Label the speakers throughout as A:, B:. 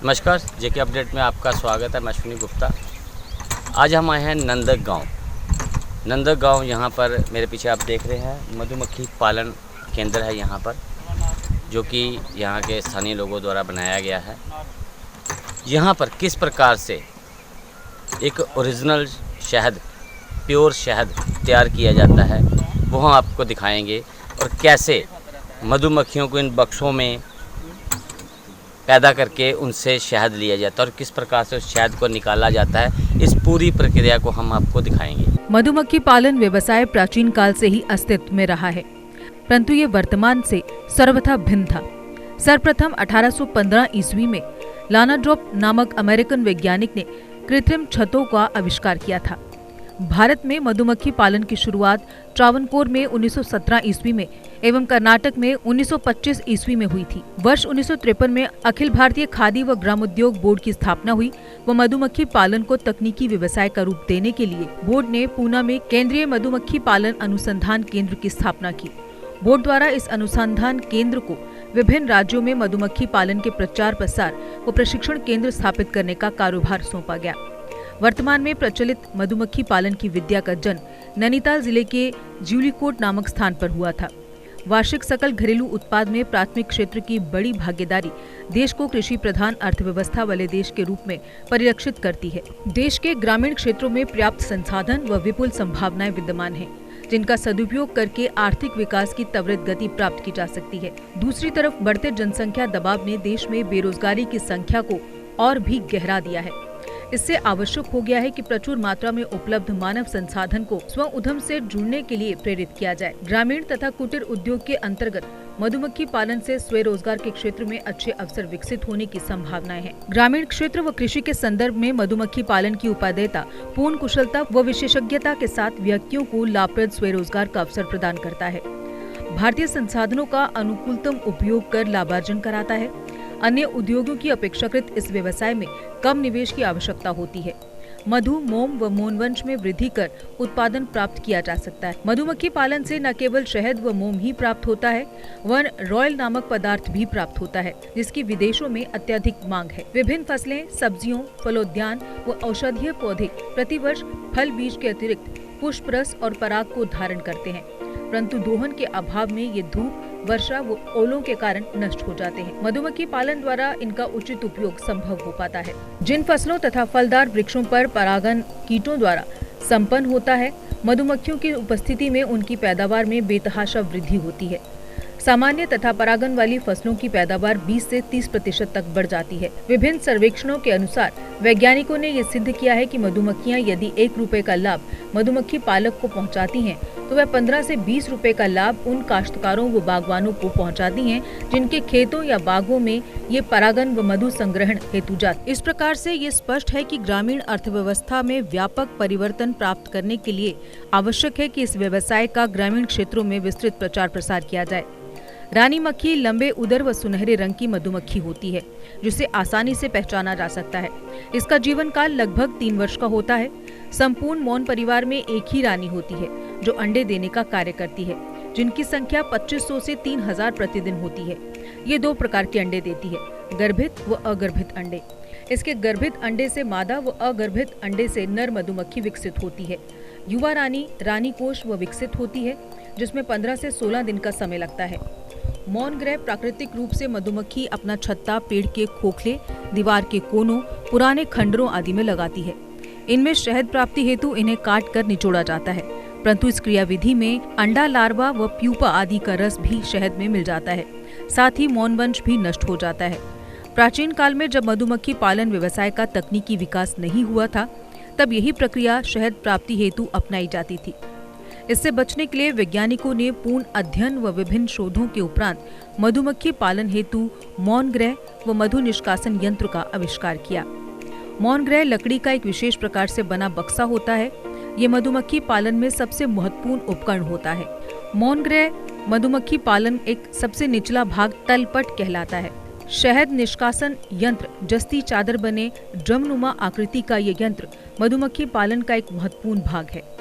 A: नमस्कार, जेके अपडेट में आपका स्वागत है। मैं अश्विनी गुप्ता। आज हम आए हैं नंदक गांव। यहाँ पर मेरे पीछे आप देख रहे हैं मधुमक्खी पालन केंद्र है यहाँ पर, जो कि यहाँ के स्थानीय लोगों द्वारा बनाया गया है। यहाँ पर किस प्रकार से एक ओरिजिनल शहद, प्योर शहद तैयार किया जाता है वो हम आपको दिखाएंगे, और कैसे मधुमक्खियों को इन बक्सों में पैदा करके उनसे शहद लिया जाता है और किस प्रकार से उस शहद को निकाला जाता है। इस पूरी प्रक्रिया को हम आपको दिखाएंगे।
B: मधुमक्खी पालन व्यवसाय प्राचीन काल से ही अस्तित्व में रहा है, परंतु ये वर्तमान से सर्वथा भिन्न था। सर्वप्रथम 1815 ईस्वी में लानाड्रॉप नामक अमेरिकन वैज्ञानिक ने कृत्रिम छतों का आविष्कार किया था। भारत में मधुमक्खी पालन की शुरुआत ट्रावनकोर में 1917 ईस्वी में एवं कर्नाटक में 1925 ईस्वी में हुई थी। वर्ष 1953 में अखिल भारतीय खादी व ग्रामोद्योग बोर्ड की स्थापना हुई व मधुमक्खी पालन को तकनीकी व्यवसाय का रूप देने के लिए बोर्ड ने पूना में केंद्रीय मधुमक्खी पालन अनुसंधान केंद्र की स्थापना की। बोर्ड द्वारा इस अनुसंधान केंद्र को विभिन्न राज्यों में मधुमक्खी पालन के प्रचार प्रसार व प्रशिक्षण केंद्र स्थापित करने का कारोबार सौंपा गया। वर्तमान में प्रचलित मधुमक्खी पालन की विद्या का जन्म नैनीताल जिले के ज्यूलीकोट नामक स्थान पर हुआ था। वार्षिक सकल घरेलू उत्पाद में प्राथमिक क्षेत्र की बड़ी भागीदारी देश को कृषि प्रधान अर्थव्यवस्था वाले देश के रूप में परिलक्षित करती है। देश के ग्रामीण क्षेत्रों में पर्याप्त संसाधन व विपुल संभावनाएं विद्यमान हैं, जिनका सदुपयोग करके आर्थिक विकास की त्वरित गति प्राप्त की जा सकती है। दूसरी तरफ बढ़ते जनसंख्या दबाव ने देश में बेरोजगारी की संख्या को और भी गहरा दिया है। इससे आवश्यक हो गया है कि प्रचुर मात्रा में उपलब्ध मानव संसाधन को स्व उद्यम से जुड़ने के लिए प्रेरित किया जाए। ग्रामीण तथा कुटीर उद्योग के अंतर्गत मधुमक्खी पालन से स्वरोजगार के क्षेत्र में अच्छे अवसर विकसित होने की संभावनाएं हैं। ग्रामीण क्षेत्र व कृषि के संदर्भ में मधुमक्खी पालन की उपादेयता पूर्ण कुशलता व विशेषज्ञता के साथ व्यक्तियों को लाभप्रद स्वरोजगार का अवसर प्रदान करता है। भारतीय संसाधनों का अनुकूलतम उपयोग कर लाभार्जन कराता है। अन्य उद्योगों की अपेक्षाकृत इस व्यवसाय में कम निवेश की आवश्यकता होती है। मधु, मोम व मौनवंश में वृद्धि कर उत्पादन प्राप्त किया जा सकता है। मधुमक्खी पालन से न केवल शहद व मोम ही प्राप्त होता है, वन रॉयल नामक पदार्थ भी प्राप्त होता है, जिसकी विदेशों में अत्यधिक मांग है। विभिन्न फसलें, सब्जियों, फलोद्यान व औषधीय पौधे प्रतिवर्ष फल बीज के अतिरिक्त पुष्प रस और पराग को धारण करते हैं, परंतु दोहन के अभाव में ये धूप, वर्षा व ओलों के कारण नष्ट हो जाते हैं। मधुमक्खी पालन द्वारा इनका उचित उपयोग संभव हो पाता है। जिन फसलों तथा फलदार वृक्षों पर परागन कीटों द्वारा संपन्न होता है, मधुमक्खियों की उपस्थिति में उनकी पैदावार में बेतहाशा वृद्धि होती है। सामान्य तथा परागन वाली फसलों की पैदावार 20 से 30% तक बढ़ जाती है। विभिन्न सर्वेक्षणों के अनुसार वैज्ञानिकों ने ये सिद्ध किया है कि मधुमक्खियां यदि 1 रुपए का लाभ मधुमक्खी पालक को पहुंचाती हैं, तो वह 15 से 20 रुपए का लाभ उन काश्तकारों व बागवानों को पहुंचाती हैं जिनके खेतों या बागों में ये परागन व मधु संग्रहण हेतु जाते। इस प्रकार से ये स्पष्ट है कि ग्रामीण अर्थव्यवस्था में व्यापक परिवर्तन प्राप्त करने के लिए आवश्यक है कि इस व्यवसाय का ग्रामीण क्षेत्रों में विस्तृत प्रचार प्रसार किया जाए। रानी मक्खी लंबे उदर व सुनहरे रंग की मधुमक्खी होती है, जिसे आसानी से पहचाना जा सकता है। इसका जीवन काल लगभग 3 वर्ष का होता है। संपूर्ण मौन परिवार में एक ही रानी होती है, जो अंडे देने का कार्य करती है, जिनकी संख्या 2500 से 3000 प्रतिदिन होती है। ये 2 प्रकार के अंडे देती है, गर्भित व अगर्भित अंडे। इसके गर्भित अंडे से मादा व अगर्भित अंडे से नर मधुमक्खी विकसित होती है। युवा रानी रानी कोष व विकसित होती है, जिसमें 15 से 16 दिन का समय लगता है। मौन ग्रह प्राकृतिक रूप से मधुमक्खी अपना छत्ता पेड़ के खोखले, दीवार के कोनों, पुराने खंडरों आदि में लगाती है। इनमें शहद प्राप्ति हेतु इन्हें काट कर निचोड़ा जाता है, परंतु इस क्रियाविधि में अंडा, लार्वा व प्यूपा आदि का रस भी शहद में मिल जाता है। साथ ही मौनवंश भी नष्ट हो जाता है। प्राचीन काल में जब मधुमक्खी पालन व्यवसाय का तकनीकी विकास नहीं हुआ था, तब यही प्रक्रिया शहद प्राप्ति हेतु अपनाई जाती थी। इससे बचने के लिए वैज्ञानिकों ने पूर्ण अध्ययन व विभिन्न शोधों के उपरांत मधुमक्खी पालन हेतु मौन ग्रह व मधु निष्कासन यंत्र का आविष्कार किया। मौन ग्रह लकड़ी का एक विशेष प्रकार से बना बक्सा होता है। ये मधुमक्खी पालन में सबसे महत्वपूर्ण उपकरण होता है। मौन ग्रह मधुमक्खी पालन एक सबसे निचला भाग तलपट कहलाता है। शहद निष्कासन यंत्र जस्ती चादर बने ड्रमनुमा आकृति का ये यंत्र मधुमक्खी पालन का एक महत्वपूर्ण भाग है।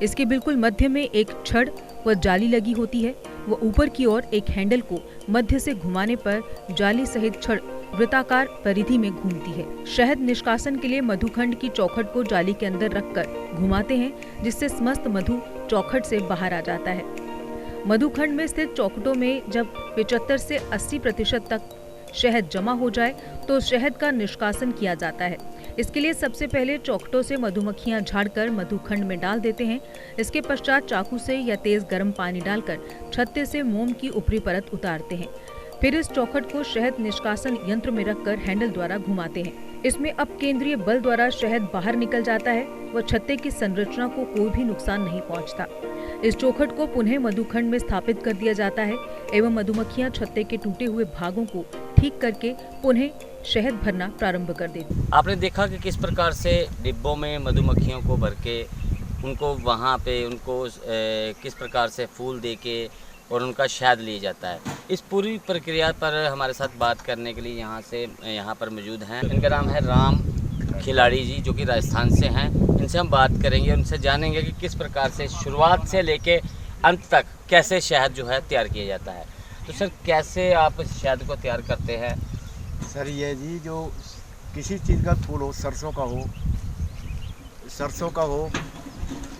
B: इसके बिल्कुल मध्य में एक छड़ व जाली लगी होती है व ऊपर की ओर एक हैंडल को मध्य से घुमाने पर जाली सहित छड़ वृत्ताकार परिधि में घूमती है। शहद निष्कासन के लिए मधुखंड की चौखट को जाली के अंदर रखकर घुमाते हैं, जिससे समस्त मधु चौखट से बाहर आ जाता है। मधुखंड में स्थित चौखटों में जब 75 से 80% तक शहद जमा हो जाए तो शहद का निष्कासन किया जाता है। इसके लिए सबसे पहले चौखटों से मधुमक्खियां झाड़कर मधुखंड में डाल देते हैं। इसके पश्चात चाकू से या तेज गर्म पानी डालकर छत्ते से मोम की ऊपरी परत उतारते हैं। फिर इस चौखट को शहद निष्कासन यंत्र में रखकर हैंडल द्वारा घुमाते हैं। इसमें अब केंद्रीय बल द्वारा शहद बाहर निकल जाता है व छत्ते की संरचना को कोई भी नुकसान नहीं पहुंचता। इस चौखट को पुनः मधुखंड में स्थापित कर दिया जाता है एवं मधुमक्खियां छत्ते के टूटे हुए भागों को ठीक करके पुनः शहद भरना प्रारंभ कर देती।
A: आपने देखा कि किस प्रकार से डिब्बों में मधुमक्खियों को भर के उनको वहाँ पे उनको किस प्रकार से फूल दे के और उनका शहद लिया जाता है। इस पूरी प्रक्रिया पर हमारे साथ बात करने के लिए यहाँ पर मौजूद हैं। इनका नाम है राम खिलाड़ी जी, जो कि राजस्थान से हैं। इनसे हम बात करेंगे, उनसे जानेंगे कि किस प्रकार से शुरुआत से लेके अंत तक कैसे शहद जो है तैयार किया जाता है। तो सर, कैसे आप शहद को तैयार करते हैं?
C: सर ये जी, जो किसी चीज़ का फूल हो, सरसों का हो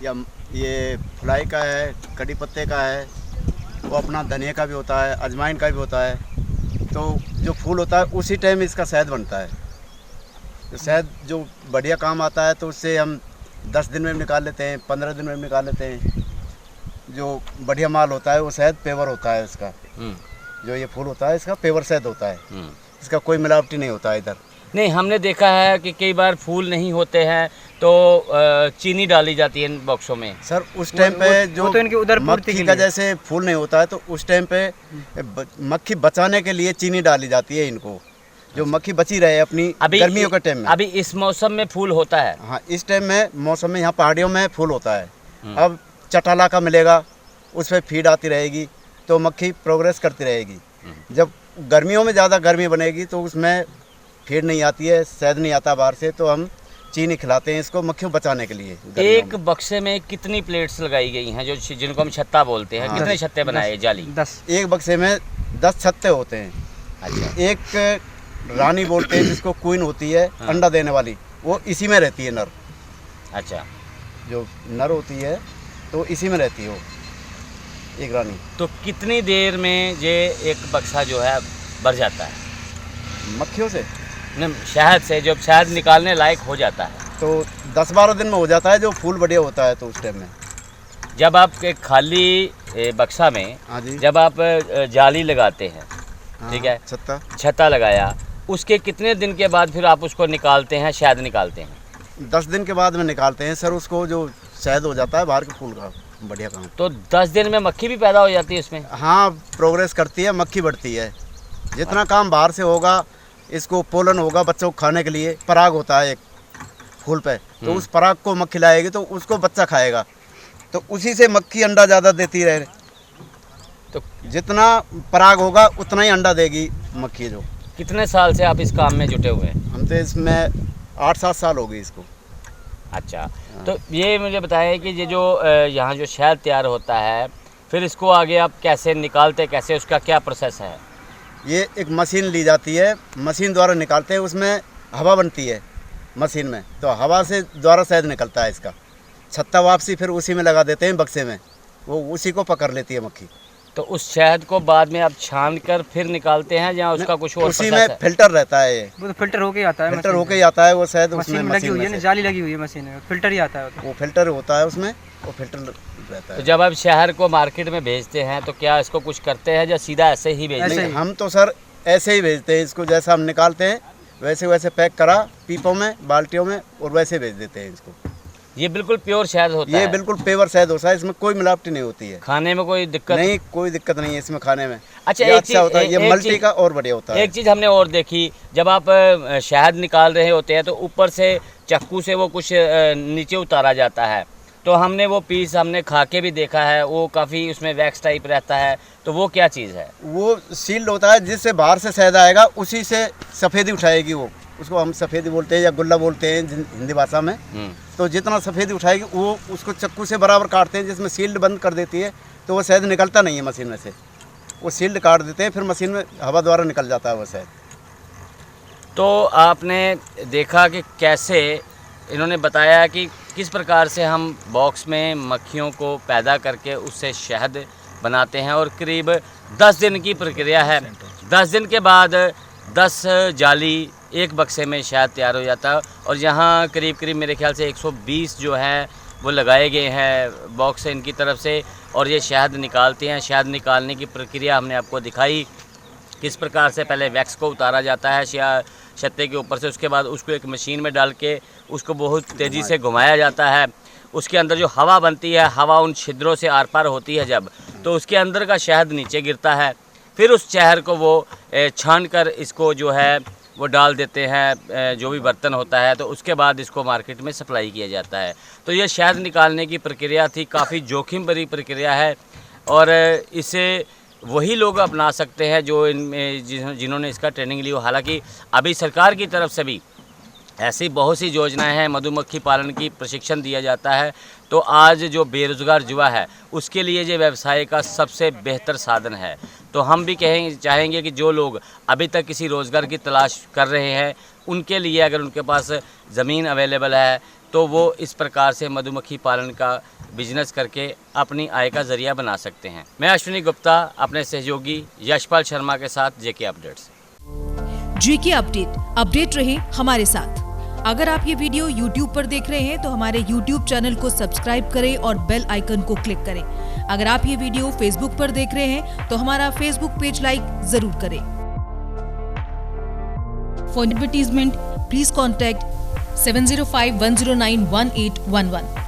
C: या ये फ्लाई का है, कड़ी पत्ते का है, वो अपना धनिया का भी होता है, अजवाइन का भी होता है। तो जो फूल होता है उसी टाइम इसका शहद बनता है। तो शहद जो बढ़िया काम आता है तो उससे हम 10 दिन में निकाल लेते हैं, 15 दिन में निकाल लेते हैं। जो बढ़िया माल होता है वो शहद पेवर होता है इसका। जो ये फूल होता है इसका पेवर शहद होता है। इसका कोई मिलावटी नहीं होता है इधर।
A: नहीं, हमने देखा है कि कई बार फूल नहीं होते हैं तो चीनी डाली जाती है इन बॉक्सों में।
C: सर उस टाइम पे जो
D: तो इनकी उधर
C: मक्खी का जैसे फूल नहीं होता है तो उस टाइम पे मक्खी बचाने के लिए चीनी डाली जाती है इनको, जो मक्खी बची रहे अपनी गर्मियों के टाइम में।
A: अभी इस मौसम में फूल होता है।
C: हाँ, इस टाइम में मौसम में यहाँ पहाड़ियों में फूल होता है। अब चटाला का मिलेगा, उस पर फीड आती रहेगी तो मक्खी प्रोग्रेस करती रहेगी। जब गर्मियों में ज़्यादा गर्मी बनेगी तो उसमें फीड नहीं आती है, शहद नहीं आता बाहर से, तो हम चीनी खिलाते हैं इसको मक्खियों बचाने के लिए।
A: एक बक्से में कितनी प्लेट्स लगाई गई हैं, जो जिनको हम छत्ता बोलते हैं? कितने छत्ते बनाए जाली?
D: 10।
C: एक बक्से में 10 छत्ते होते हैं।
A: अच्छा।
C: एक रानी बोलते हैं जिसको क्वीन होती है, अंडा देने वाली, वो इसी में रहती है नर।
A: अच्छा।
C: जो नर होती है तो इसी में रहती है वो, एक रानी।
A: तो कितनी देर में ये एक बक्सा जो है भर जाता है?
C: मक्खियों से
A: नहीं, शहद से जब शहद निकालने लायक हो जाता है
C: तो 10-12 दिन में हो जाता है, जो फूल बढ़िया होता है तो उस टाइम में।
A: जब आप एक खाली बक्सा में
C: हाँ जी।
A: जब आप जाली लगाते हैं,
C: हाँ,
A: ठीक है,
C: छत्ता
A: लगाया, उसके कितने दिन के बाद फिर आप उसको निकालते हैं, शहद निकालते हैं?
C: 10 दिन के बाद में निकालते हैं सर उसको, जो शहद हो जाता है बाहर के फूल का बढ़िया काम।
A: तो 10 दिन में मक्खी भी पैदा हो जाती है इसमें?
C: हाँ, प्रोग्रेस करती है, मक्खी बढ़ती है। जितना काम बाहर से होगा, इसको पोलन होगा बच्चों को खाने के लिए। पराग होता है एक फूल पे, तो उस पराग को मक्खी लाएगी तो उसको बच्चा खाएगा, तो उसी से मक्खी अंडा ज़्यादा देती रहे। तो जितना पराग होगा उतना ही अंडा देगी मक्खी। जो
A: कितने साल से आप इस काम में जुटे हुए हैं?
C: हम तो इसमें 8-7 साल हो गई इसको।
A: अच्छा। तो ये मुझे बताएं कि ये जो यहाँ जो शहद तैयार होता है, फिर इसको आगे आप कैसे निकालते, कैसे, उसका क्या प्रोसेस है?
C: ये एक मशीन ली जाती है, मशीन द्वारा निकालते हैं। उसमें हवा बनती है मशीन में, तो हवा से द्वारा शहद निकलता है इसका। छत्ता वापसी फिर उसी में लगा देते हैं बक्से में, वो उसी को पकड़ लेती है मक्खी।
A: तो उस शहद को बाद में आप छान कर फिर निकालते हैं या उसका कुछ और
C: उसी में फिल्टर रहता है। ये
D: वो तो फिल्टर होके आता है,
C: फिल्टर होके आता है वो शहद। उसमें
D: मशीन लगी हुई है, जाली लगी हुई है मशीन में, फिल्टर ही आता है
C: वो फिल्टर होता है उसमें, वो फिल्टर रहता है।
A: तो जब आप शहद को मार्केट में भेजते हैं तो क्या इसको कुछ करते हैं या सीधा ऐसे ही भेजते हैं?
C: हम तो सर ऐसे ही भेजते हैं इसको, जैसा हम निकालते हैं वैसे वैसे पैक करा पीपों में, बाल्टियों में, और वैसे भेज देते हैं इसको।
A: ये बिल्कुल प्योर शहद होता है?
C: ये बिल्कुल पेवर शहद होता है, इसमें कोई मिलावटी नहीं होती है।
A: खाने में कोई दिक्कत
C: नहीं? कोई दिक्कत नहीं है इसमें खाने में।
A: अच्छा,
C: ये अच्छा होता है, ये मल्टी का और बढ़िया होता है।
A: एक चीज़ हमने और देखी, जब आप शहद निकाल रहे होते हैं तो ऊपर से चाकू से वो कुछ नीचे उतारा जाता है, तो हमने वो पीस हमने खा के भी देखा है, वो काफ़ी उसमें वैक्स टाइप रहता है, तो वो क्या चीज़ है?
C: वो सील्ड होता है, जिससे बाहर से शहद आएगा उसी से सफ़ेदी उठाएगी वो। उसको हम सफ़ेदी बोलते हैं या गुल्ला बोलते हैं हिंदी भाषा में। तो जितना सफ़ेदी उठाएगी वो उसको चक्कू से बराबर काटते हैं, जिसमें सील्ड बंद कर देती है, तो वो शहद निकलता नहीं है मशीन में से। वो सील्ड काट देते हैं, फिर मशीन में हवा द्वारा निकल जाता है वो शहद।
A: तो आपने देखा कि कैसे इन्होंने बताया कि किस प्रकार से हम बॉक्स में मक्खियों को पैदा करके उससे शहद बनाते हैं और करीब 10 दिन की प्रक्रिया है। 10 दिन के बाद 10 जाली एक बक्से में शहद तैयार हो जाता है और यहाँ करीब करीब मेरे ख्याल से 120 जो हैं वो लगाए गए हैं बॉक्स इनकी तरफ से और ये शहद निकालते हैं। शहद निकालने की प्रक्रिया हमने आपको दिखाई, किस प्रकार से पहले वैक्स को उतारा जाता है छत्ते के ऊपर से, उसके बाद उसको एक मशीन में डाल के उसको बहुत तेज़ी से घुमाया जाता है। उसके अंदर जो हवा बनती है, हवा उन छिद्रों से आर पार होती है जब, तो उसके अंदर का शहद नीचे गिरता है। फिर उस शहद को वो छान कर इसको जो है वो डाल देते हैं जो भी बर्तन होता है, तो उसके बाद इसको मार्केट में सप्लाई किया जाता है। तो ये शहद निकालने की प्रक्रिया थी, काफ़ी जोखिम भरी प्रक्रिया है और इसे वही लोग अपना सकते हैं जो इनमें जिन्होंने इसका ट्रेनिंग ली हो। हालांकि अभी सरकार की तरफ से भी ऐसी बहुत सी योजनाएं हैं, मधुमक्खी पालन की प्रशिक्षण दिया जाता है। तो आज जो बेरोज़गार युवा है उसके लिए ये व्यवसाय का सबसे बेहतर साधन है। तो हम भी चाहेंगे कि जो लोग अभी तक किसी रोज़गार की तलाश कर रहे हैं उनके लिए अगर उनके पास ज़मीन अवेलेबल है तो वो इस प्रकार से मधुमक्खी पालन का बिजनेस करके अपनी आय का ज़रिया बना सकते हैं। मैं अश्विनी गुप्ता अपने सहयोगी यशपाल शर्मा के साथ जेके अपडेट्स।
B: जेके अपडेट रहे हमारे साथ। अगर आप ये वीडियो YouTube पर देख रहे हैं तो हमारे YouTube चैनल को सब्सक्राइब करें और बेल आइकन को क्लिक करें। अगर आप ये वीडियो Facebook पर देख रहे हैं तो हमारा Facebook पेज लाइक जरूर करें। For advertisement please contact 7051091811।